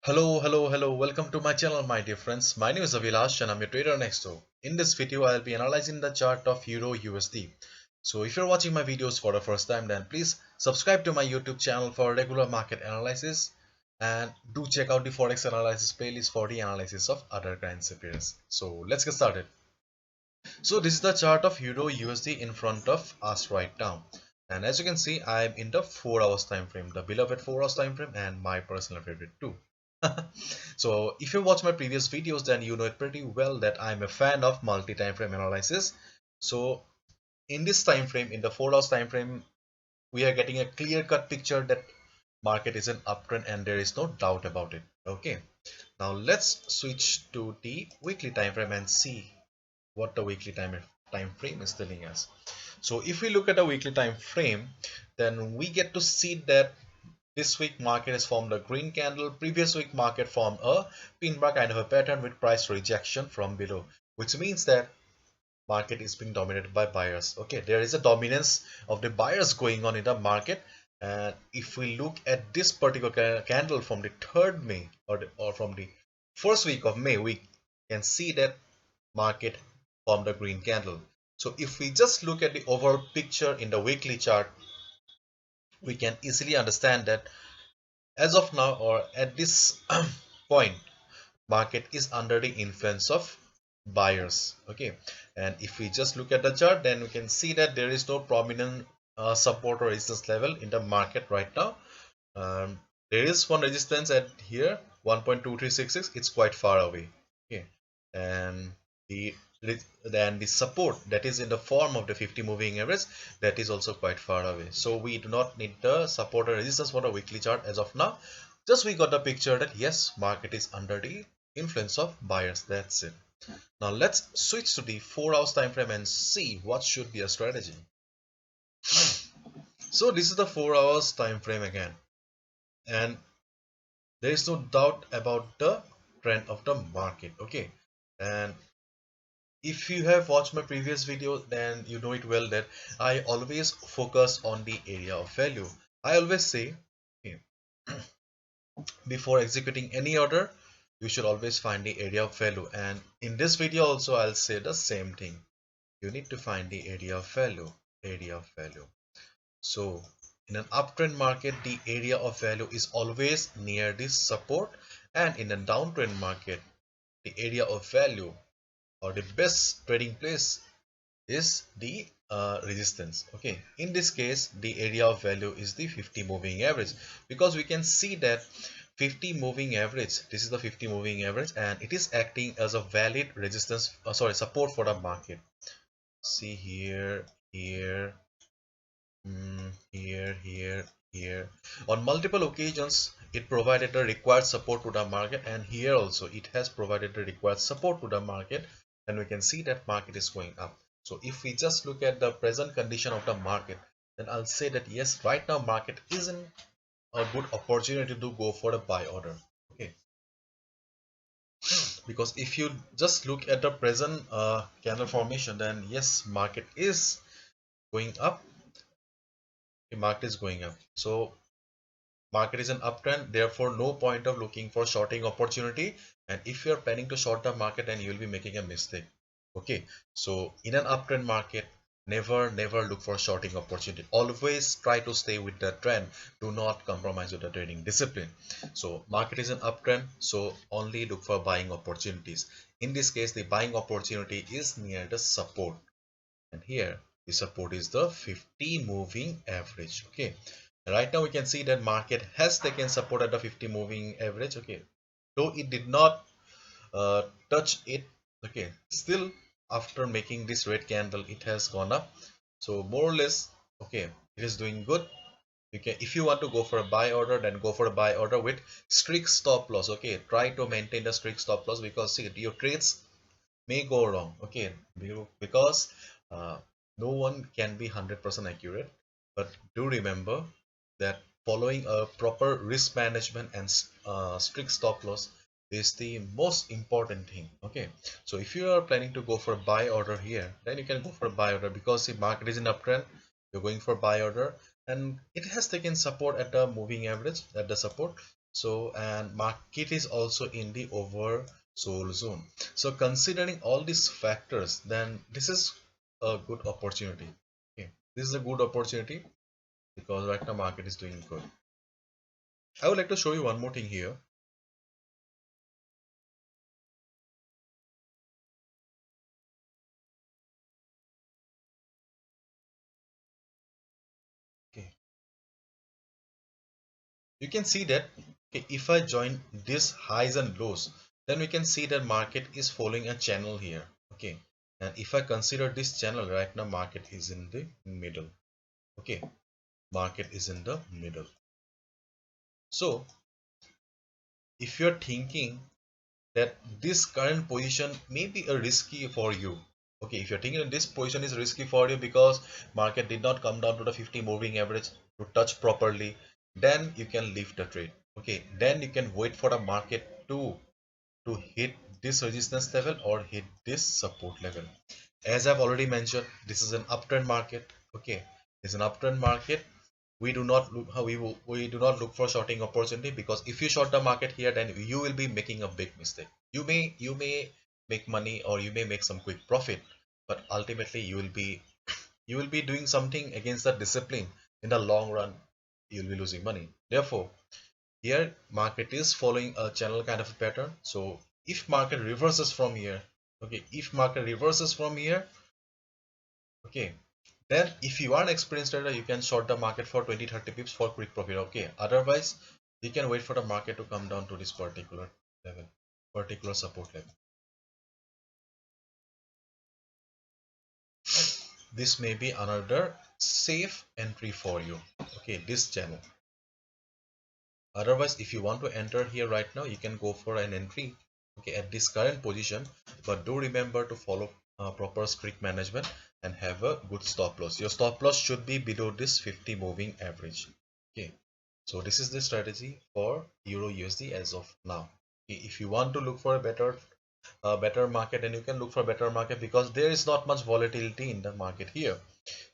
Hello. Welcome to my channel, my dear friends. My name is Avilash and I'm your trader next door. In this video, I'll be analyzing the chart of Euro USD. So if you're watching my videos for the first time, then please subscribe to my YouTube channel for regular market analysis and do check out the Forex analysis playlist for the analysis of other currency pairs. So let's get started. So this is the chart of Euro USD in front of us right now. And as you can see, I'm in the 4 hours time frame, the beloved 4 hours time frame and my personal favorite too. So if you watch my previous videos, then you know it pretty well that I'm a fan of multi-time frame analysis. So in this time frame, in the 4 hours time frame, we are getting a clear-cut picture that market is an uptrend and there is no doubt about it. Okay, now let's switch to the weekly time frame and see what the weekly time frame is telling us. So if we look at the weekly time frame, then we get to see that this week market has formed a green candle. Previous week market formed a pin bar kind of a pattern with price rejection from below, which means that market is being dominated by buyers. Okay, there is a dominance of the buyers going on in the market. And if we look at this particular candle from the 3rd May or from the first week of May, we can see that market formed a green candle. So if we just look at the overall picture in the weekly chart, we can easily understand that as of now or at this point, market is under the influence of buyers. Okay, and if we just look at the chart, then we can see that there is no prominent support or resistance level in the market right now. There is one resistance at here 1.2366. It's quite far away. Okay, and the then the support that is in the form of the 50 moving average, that is also quite far away. So we do not need the support or resistance for the weekly chart as of now. Just we got the picture that yes, market is under the influence of buyers. That's it. Now let's switch to the 4 hours time frame and see what should be a strategy. So this is the 4 hours time frame again, and there is no doubt about the trend of the market. Okay, and if you have watched my previous video, then you know it well that I always focus on the area of value. I always say, okay, before executing any order, you should always find the area of value. And in this video also, I'll say the same thing. You need to find the area of value. So in an uptrend market, the area of value is always near this support, and in a downtrend market, the area of value or the best trading place is the resistance. Okay, in this case, the area of value is the 50 moving average, because we can see that 50 moving average, this is the 50 moving average, and it is acting as a valid resistance, support for the market. See here, here, here. On multiple occasions, it provided the required support to the market, and here also it has provided the required support to the market, and we can see that market is going up. So if we just look at the present condition of the market, then I'll say that yes, right now market isn't a good opportunity to go for a buy order. Okay, because if you just look at the present candle formation, then yes, market is going up. The market is going up. So market is an uptrend, therefore no point of looking for shorting opportunity. And if you're planning to short the market, then you'll be making a mistake. Okay, so in an uptrend market, never look for shorting opportunity. Always try to stay with the trend. Do not compromise with the trading discipline. So market is an uptrend, so only look for buying opportunities. In this case, the buying opportunity is near the support, and here the support is the 50 moving average. Okay, right now we can see that market has taken support at the 50 moving average. Okay, though it did not touch it. Okay, still after making this red candle, it has gone up. So more or less, okay, it is doing good. You can, if you want to go for a buy order, then go for a buy order with strict stop loss. Okay, try to maintain the strict stop loss, because see, your trades may go wrong. Okay, because no one can be 100% accurate, but do remember that following a proper risk management and strict stop loss is the most important thing. Okay, so if you are planning to go for a buy order here, then you can go for a buy order, because the market is in uptrend. You're going for buy order, and it has taken support at the moving average, at the support. So, and market is also in the oversold zone. So considering all these factors, then this is a good opportunity. Okay, this is a good opportunity because right now market is doing good. I would like to show you one more thing here. Okay, you can see that, okay, if I join this highs and lows, then we can see that market is following a channel here. Okay, and if I consider this channel right now, market is in the middle. Okay, market is in the middle. So if you're thinking that this current position may be a risky for you, okay, if you're thinking that this position is risky for you because market did not come down to the 50 moving average to touch properly, then you can leave the trade. Okay, then you can wait for the market to hit this resistance level or hit this support level. As I've already mentioned, this is an uptrend market. Okay, it's an uptrend market. We do not look how we do not look for shorting opportunity, because if you short the market here, then you will be making a big mistake. You may make money or you may make some quick profit, but ultimately you will be doing something against the discipline. In the long run, you'll be losing money. Therefore, here market is following a channel kind of a pattern. So if market reverses from here, okay, if market reverses from here, okay, then if you are an experienced trader, you can short the market for 20-30 pips for quick profit. Okay, otherwise you can wait for the market to come down to this particular level, particular support level. This may be another safe entry for you. Okay, this channel. Otherwise, if you want to enter here right now, you can go for an entry, okay, at this current position. But do remember to follow proper script management and have a good stop loss. Your stop loss should be below this 50 moving average. Okay, so this is the strategy for Euro USD as of now. Okay, if you want to look for a better market, then you can look for a better market because there is not much volatility in the market here.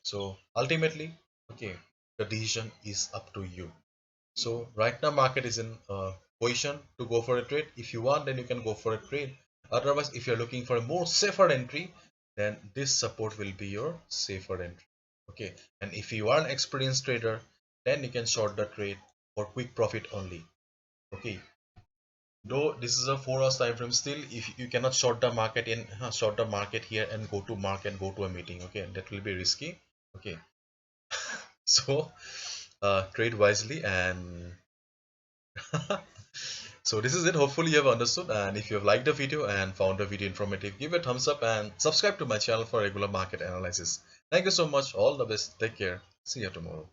So ultimately, okay, the decision is up to you. So right now market is in a position to go for a trade. If you want, then you can go for a trade. Otherwise, if you're looking for a more safer entry, then this support will be your safer entry. Okay, and if you are an experienced trader, then you can short the trade for quick profit only. Okay, though this is a 4 hours time frame, still if you cannot short the market here and go to market, go to a meeting, okay, that will be risky. Okay, so trade wisely. And so this is it. Hopefully you have understood, and if you have liked the video and found the video informative, give it a thumbs up and subscribe to my channel for regular market analysis. Thank you so much. All the best. Take care. See you tomorrow.